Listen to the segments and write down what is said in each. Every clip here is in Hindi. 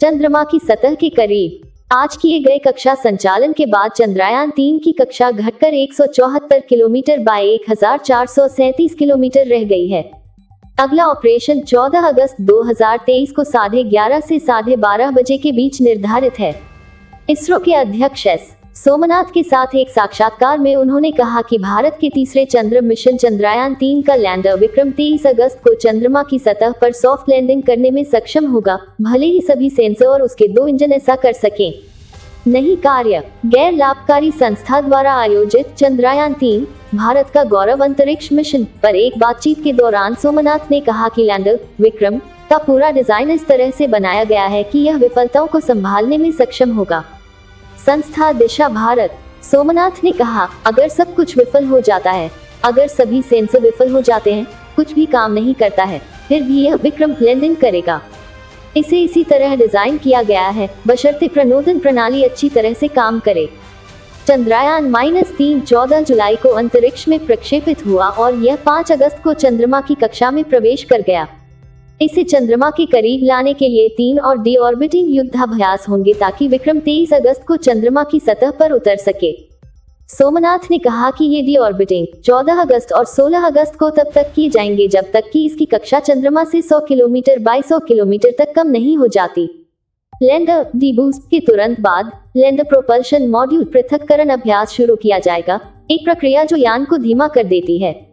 चंद्रमा की सतह के करीब। आज किए गए कक्षा संचालन के बाद चंद्रयान 3 की कक्षा घटकर 174 किलोमीटर बाय 1437 किलोमीटर रह गई है। अगला ऑपरेशन 14 अगस्त 2023 को 11:30 से 12:30 बजे के बीच निर्धारित है। इसरो के अध्यक्ष एस सोमनाथ के साथ एक साक्षात्कार में उन्होंने कहा कि भारत के तीसरे चंद्र मिशन चंद्रयान 3 का लैंडर विक्रम 23 अगस्त को चंद्रमा की सतह पर सॉफ्ट लैंडिंग करने में सक्षम होगा, भले ही सभी सेंसर और उसके 2 इंजन ऐसा कर सकें नहीं। कार्य गैर लाभकारी संस्था द्वारा आयोजित चंद्रयान 3 भारत का गौरव अंतरिक्ष मिशन पर एक बातचीत के दौरान सोमनाथ ने कहा कि लैंडर विक्रम का पूरा डिजाइन इस तरह से बनाया गया है कि यह विफलताओं को संभालने में सक्षम होगा। संस्था दिशा भारत। सोमनाथ ने कहा, अगर सब कुछ विफल हो जाता है, अगर सभी सेंसर विफल हो जाते हैं, कुछ भी काम नहीं करता है, फिर भी यह विक्रम लैंडिंग करेगा। इसे इसी तरह डिजाइन किया गया है, बशर्ते प्रणोदन प्रणाली अच्छी तरह से काम करे। चंद्रयान -3 14 जुलाई को अंतरिक्ष में प्रक्षेपित हुआ और यह 5 अगस्त को चंद्रमा की कक्षा में प्रवेश कर गया। इसे चंद्रमा के करीब लाने के लिए 3 और डी ऑर्बिटिंग युद्धाभ्यास होंगे ताकि विक्रम 23 अगस्त को चंद्रमा की सतह पर उतर सके। सोमनाथ ने कहा कि ये डी ऑर्बिटिंग 14 अगस्त और 16 अगस्त को तब तक किए जाएंगे जब तक कि इसकी कक्षा चंद्रमा से 100 किलोमीटर बाय 100 किलोमीटर तक कम नहीं हो जाती। लैंडर डीबूस्ट के तुरंत बाद लैंडर प्रोपल्शन मॉड्यूल पृथक्करण अभ्यास शुरू किया जाएगा, एक प्रक्रिया जो यान को धीमा कर देती है।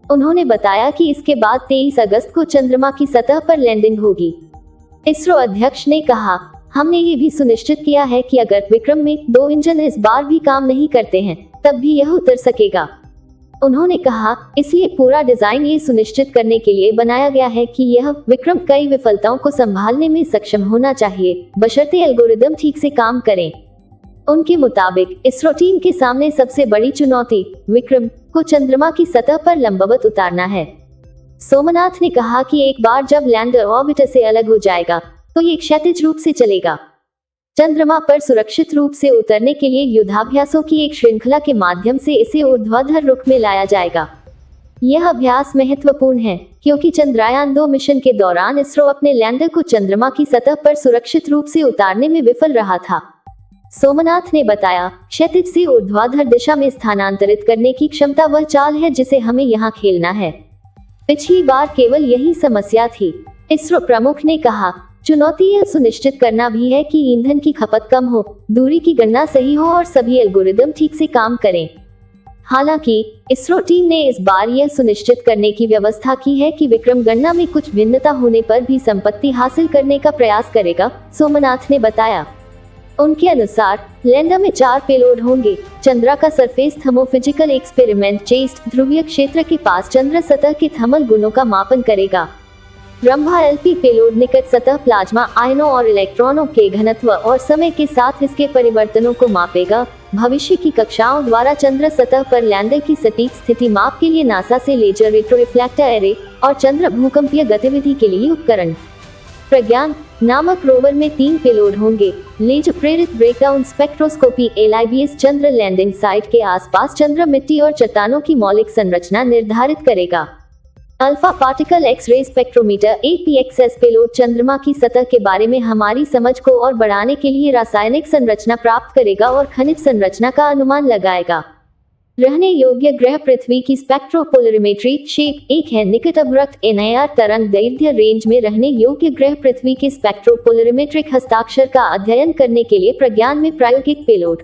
उन्होंने बताया कि इसके बाद 23 अगस्त को चंद्रमा की सतह पर लैंडिंग होगी। इसरो अध्यक्ष ने कहा, हमने ये भी सुनिश्चित किया है कि अगर विक्रम में 2 इंजन इस बार भी काम नहीं करते हैं, तब भी यह उतर सकेगा। उन्होंने कहा, इसलिए पूरा डिजाइन ये सुनिश्चित करने के लिए बनाया गया है कि यह विक्रम कई विफलताओं को संभालने में सक्षम होना चाहिए, बशर्ते एल्गोरिदम ठीक से काम करें। उनके मुताबिक इसरो टीम के सामने सबसे बड़ी चुनौती विक्रम को चंद्रमा की सतह पर लंबवत उतारना है। सोमनाथ ने कहा कि एक बार जब लैंडर ऑर्बिटर से अलग हो जाएगा तो ये क्षैतिज रूप से चलेगा। चंद्रमा पर सुरक्षित रूप से उतरने के लिए युद्धाभ्यासों की एक श्रृंखला के माध्यम से इसे ऊर्ध्वाधर रुख में लाया जाएगा। यह अभ्यास महत्वपूर्ण है क्योंकि चंद्रयान 2 मिशन के दौरान इसरो अपने लैंडर को चंद्रमा की सतह पर सुरक्षित रूप से उतारने में विफल रहा था। सोमनाथ ने बताया, क्षैतिज से ऊर्ध्वाधर दिशा में स्थानांतरित करने की क्षमता वह चाल है जिसे हमें यहाँ खेलना है। पिछली बार केवल यही समस्या थी। इसरो प्रमुख ने कहा, चुनौती यह सुनिश्चित करना भी है कि ईंधन की खपत कम हो, दूरी की गणना सही हो और सभी एल्गोरिदम ठीक से काम करें। हालांकि इसरो टीम ने इस बार यह सुनिश्चित करने की व्यवस्था की है कि विक्रम गणना में कुछ भिन्नता होने पर भी संपत्ति हासिल करने का प्रयास करेगा, सोमनाथ ने बताया। उनके अनुसार लैंडर में 4 पेलोड होंगे। चंद्रा का सरफेस थर्मोफिजिकल एक्सपेरिमेंट चेस्ट ध्रुवीय क्षेत्र के पास चंद्र सतह के थर्मल गुणों का मापन करेगा। ब्रह्मा एलपी पेलोड निकट सतह प्लाज्मा आयनों और इलेक्ट्रॉनों के घनत्व और समय के साथ इसके परिवर्तनों को मापेगा। भविष्य की कक्षाओं द्वारा चंद्र सतह पर लैंडर की सटीक स्थिति माप के लिए नासा से लेजर रेट्रोरिफ्लेक्टर एरे और चंद्र भूकंपीय गतिविधि के लिए उपकरण। प्रज्ञान नामक रोवर में 3 पेलोड होंगे। लेजर प्रेरित ब्रेकडाउन स्पेक्ट्रोस्कोपी LIBS चंद्र लैंडिंग साइट के आसपास चंद्र मिट्टी और चट्टानों की मौलिक संरचना निर्धारित करेगा। Alpha particle X-ray spectrometer APXS payload चंद्रमा की सतह के बारे में हमारी समझ को और बढ़ाने के लिए रासायनिक संरचना प्राप्त करेगा और खनिज संरचना का अनुमान लगाएगा। रहने योग्य ग्रह पृथ्वी की स्पेक्ट्रोपोलरिमेट्री शेप 1 है। निकट अवरक्त NIR तरंग दैर्ध्य रेंज में रहने योग्य ग्रह पृथ्वी के स्पेक्ट्रोपोलरिमेट्रिक हस्ताक्षर का अध्ययन करने के लिए प्रज्ञान में प्रायोगिक पेलोड